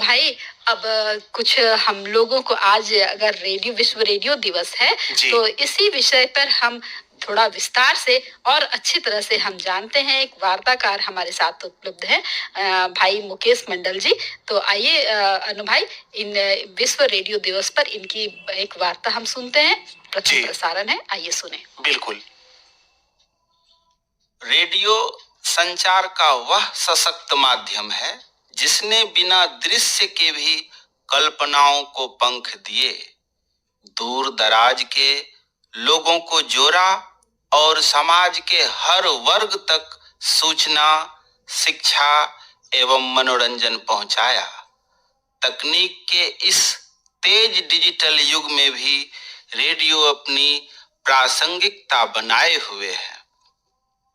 भाई, अब कुछ हम लोगों को आज अगर विश्व रेडियो दिवस है, जी। तो इसी विषय पर हम थोड़ा विस्तार से और अच्छी तरह से हम जानते हैं। एक वार्ताकार हमारे साथ उपलब्ध है, भाई मुकेश मंडल जी। तो आइए अनु भाई, इन विश्व रेडियो दिवस पर इनकी एक वार्ता हम सुनते हैं। प्रथम जी। प्रसारण है, आइए सुने। बिल्कुल। रेडियो संचार का वह सशक्त माध्यम है जिसने बिना दृश्य के भी कल्पनाओं को पंख दिए, दूर दराज के लोगों को जोड़ा और समाज के हर वर्ग तक सूचना, शिक्षा एवं मनोरंजन पहुंचाया। तकनीक के इस तेज डिजिटल युग में भी रेडियो अपनी प्रासंगिकता बनाए हुए है।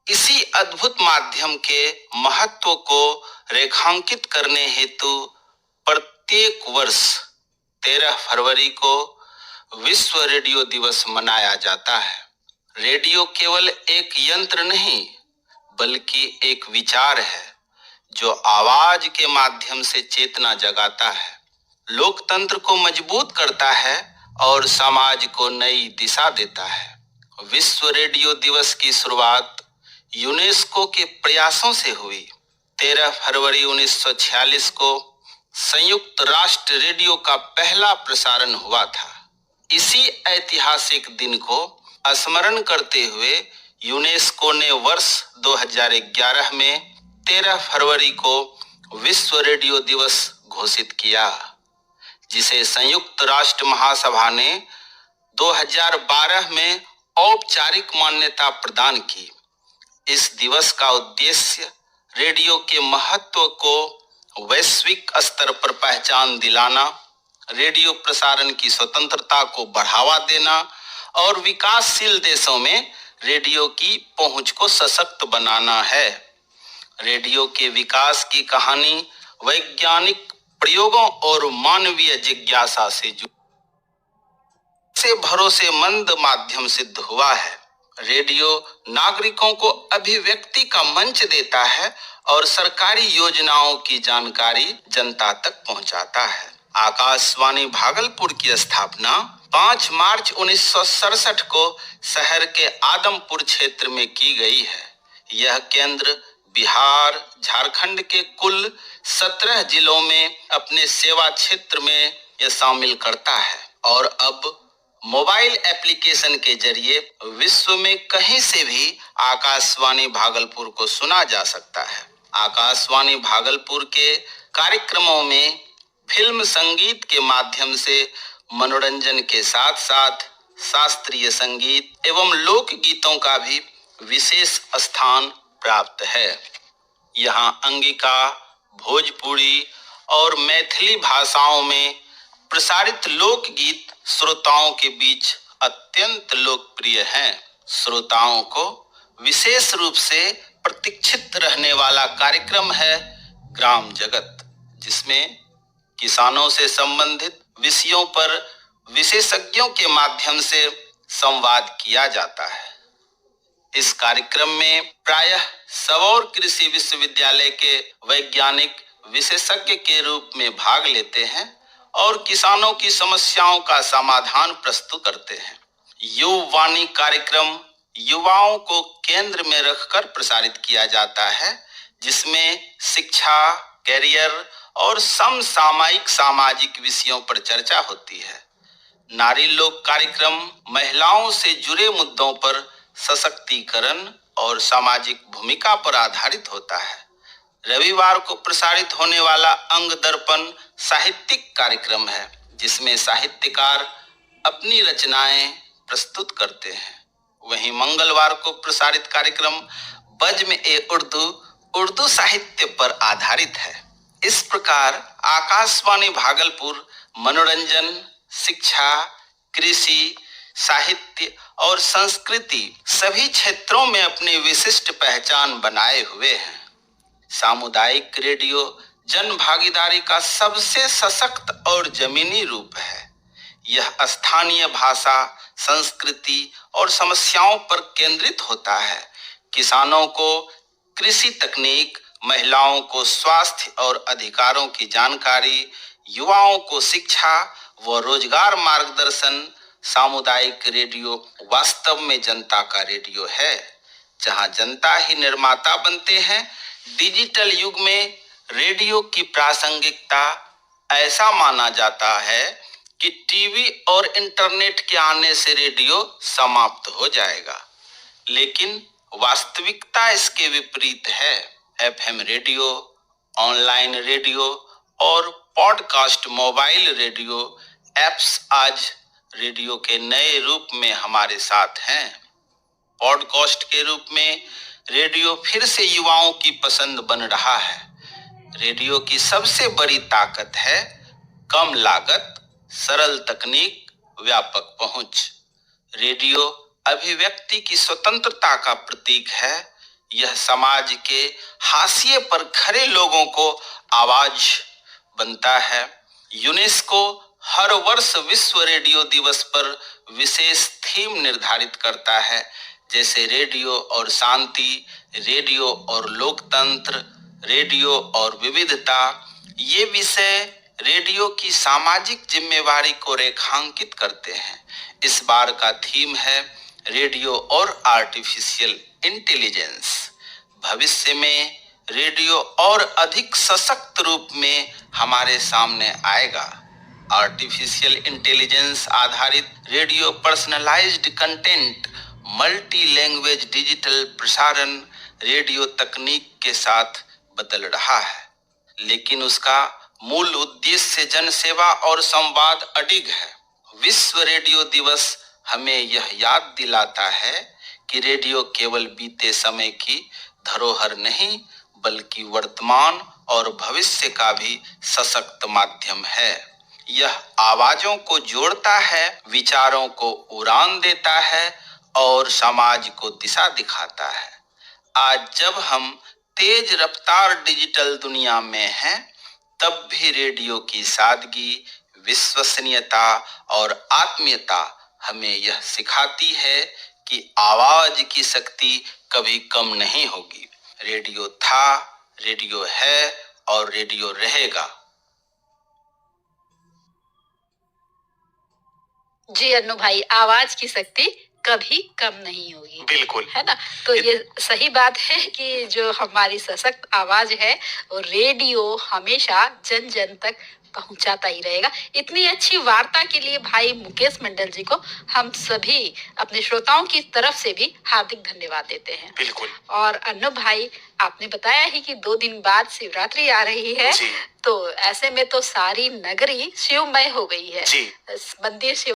इसी अद्भुत माध्यम के महत्व को रेखांकित करने हेतु प्रत्येक वर्ष 13 फरवरी को विश्व रेडियो दिवस मनाया जाता है। रेडियो केवल एक यंत्र नहीं, बल्कि एक विचार है जो आवाज के माध्यम से चेतना जगाता है, लोकतंत्र को मजबूत करता है और समाज को नई दिशा देता है। विश्व रेडियो दिवस की शुरुआत यूनेस्को के प्रयासों से हुई। 13 फरवरी 1946 को संयुक्त राष्ट्र रेडियो का पहला प्रसारण हुआ था। इसी ऐतिहासिक दिन को स्मरण करते हुए यूनेस्को ने वर्ष 2011 में 13 फरवरी को विश्व रेडियो दिवस घोषित किया, जिसे संयुक्त राष्ट्र महासभा ने 2012 में औपचारिक मान्यता प्रदान की। इस दिवस का उद्देश्य रेडियो के महत्व को वैश्विक स्तर पर पहचान दिलाना, रेडियो प्रसारण की स्वतंत्रता को बढ़ावा देना और विकासशील देशों में रेडियो की पहुंच को सशक्त बनाना है। रेडियो के विकास की कहानी वैज्ञानिक प्रयोगों और मानवीय जिज्ञासा से भरोसेमंद माध्यम सिद्ध हुआ है। रेडियो नागरिकों को अभिव्यक्ति का मंच देता है और सरकारी योजनाओं की जानकारी जनता तक पहुंचाता है। आकाशवाणी भागलपुर की स्थापना 5 मार्च 1967 को शहर के आदमपुर क्षेत्र में की गई है। यह केंद्र बिहार, झारखंड के कुल 17 जिलों में अपने सेवा क्षेत्र में यह शामिल करता है और अब मोबाइल एप्लीकेशन के जरिए विश्व में कहीं से भी आकाशवाणी भागलपुर को सुना जा सकता है। आकाशवाणी भागलपुर के कार्यक्रमों में फिल्म संगीत के माध्यम से मनोरंजन के साथ साथ शास्त्रीय संगीत एवं लोक गीतों का भी विशेष स्थान प्राप्त है। यहाँ अंगिका, भोजपुरी और मैथिली भाषाओं में प्रसारित लोकगीत श्रोताओं के बीच अत्यंत लोकप्रिय हैं। श्रोताओं को विशेष रूप से प्रतीक्षित रहने वाला कार्यक्रम है ग्राम जगत, जिसमें किसानों से संबंधित विषयों पर विशेषज्ञों के माध्यम से संवाद किया जाता है। इस कार्यक्रम में प्रायः सबौर कृषि विश्वविद्यालय के वैज्ञानिक विशेषज्ञ के रूप में भाग लेते हैं और किसानों की समस्याओं का समाधान प्रस्तुत करते हैं। युवावाणी कार्यक्रम युवाओं को केंद्र में रखकर प्रसारित किया जाता है, जिसमें शिक्षा, कैरियर और समसामयिक सामाजिक विषयों पर चर्चा होती है। नारी लोक कार्यक्रम महिलाओं से जुड़े मुद्दों पर सशक्तिकरण और सामाजिक भूमिका पर आधारित होता है। रविवार को प्रसारित होने वाला अंग दर्पण साहित्यिक कार्यक्रम है, जिसमें साहित्यकार अपनी रचनाएं प्रस्तुत करते हैं। वहीं मंगलवार को प्रसारित कार्यक्रम बज्म ए उर्दू साहित्य पर आधारित है। इस प्रकार आकाशवाणी भागलपुर मनोरंजन, शिक्षा, कृषि, साहित्य और संस्कृति सभी क्षेत्रों में अपनी विशिष्ट पहचान बनाए हुए हैं। सामुदायिक रेडियो जन भागीदारी का सबसे सशक्त और जमीनी रूप है। यह स्थानीय भाषा, संस्कृति और समस्याओं पर केंद्रित होता है। किसानों को कृषि तकनीक, महिलाओं को स्वास्थ्य और अधिकारों की जानकारी, युवाओं को शिक्षा व रोजगार मार्गदर्शन। सामुदायिक रेडियो वास्तव में जनता का रेडियो है, जहां जनता ही निर्माता बनते हैं। डिजिटल युग में रेडियो की प्रासंगिकता ऐसा माना जाता है कि टीवी और इंटरनेट के आने से रेडियो समाप्त हो जाएगा, लेकिन वास्तविकता इसके विपरीत है। एफएम रेडियो, ऑनलाइन रेडियो और पॉडकास्ट मोबाइल रेडियो ऐप्स आज रेडियो के नए रूप में हमारे साथ हैं। पॉडकास्ट के रूप में रेडियो फिर से युवाओं की पसंद बन रहा है। रेडियो की सबसे बड़ी ताकत है कम लागत, सरल तकनीक, व्यापक पहुंच। रेडियो अभिव्यक्ति की स्वतंत्रता का प्रतीक है। यह समाज के हाशिए पर खड़े लोगों को आवाज बनता है। यूनेस्को हर वर्ष विश्व रेडियो दिवस पर विशेष थीम निर्धारित करता है, जैसे रेडियो और शांति, रेडियो और लोकतंत्र, रेडियो और विविधता। ये विषय रेडियो की सामाजिक जिम्मेवारी को रेखांकित करते हैं। इस बार का थीम है रेडियो और आर्टिफिशियल इंटेलिजेंस। भविष्य में रेडियो और अधिक सशक्त रूप में हमारे सामने आएगा। आर्टिफिशियल इंटेलिजेंस आधारित radio personalised content, multi language digital प्रसारण रेडियो तकनीक के साथ बदल रहा है, लेकिन उसका मूल उद्देश्य जनसेवा और संवाद अडिग है। विश्व रेडियो दिवस हमें यह याद दिलाता है कि रेडियो केवल बीते समय की धरोहर नहीं, बल्कि वर्तमान और भविष्य का भी सशक्त माध्यम है। यह आवाजों को जोड़ता है, विचारों को उड़ान देता है और समाज को दिशा दिखाता है। आज जब हम तेज रफ्तार डिजिटल दुनिया में हैं, तब भी रेडियो की सादगी, विश्वसनीयता और आत्मीयता हमें यह सिखाती है कि आवाज की शक्ति कभी कम नहीं होगी। रेडियो था, रेडियो है और रेडियो रहेगा। जी अन्नू भाई, आवाज की शक्ति कभी कम नहीं होगी। बिल्कुल, है ना? तो ये सही बात है कि जो हमारी सशक्त आवाज है वो रेडियो हमेशा जन जन तक पहुंचाता ही रहेगा। इतनी अच्छी वार्ता के लिए भाई मुकेश मंडल जी को हम सभी अपने श्रोताओं की तरफ से भी हार्दिक धन्यवाद देते हैं। बिल्कुल। और अन्नू भाई, आपने बताया ही कि 2 दिन बाद शिवरात्रि आ रही है, जी। तो ऐसे में तो सारी नगरी शिवमय हो गई है। जी। मंदिर शिव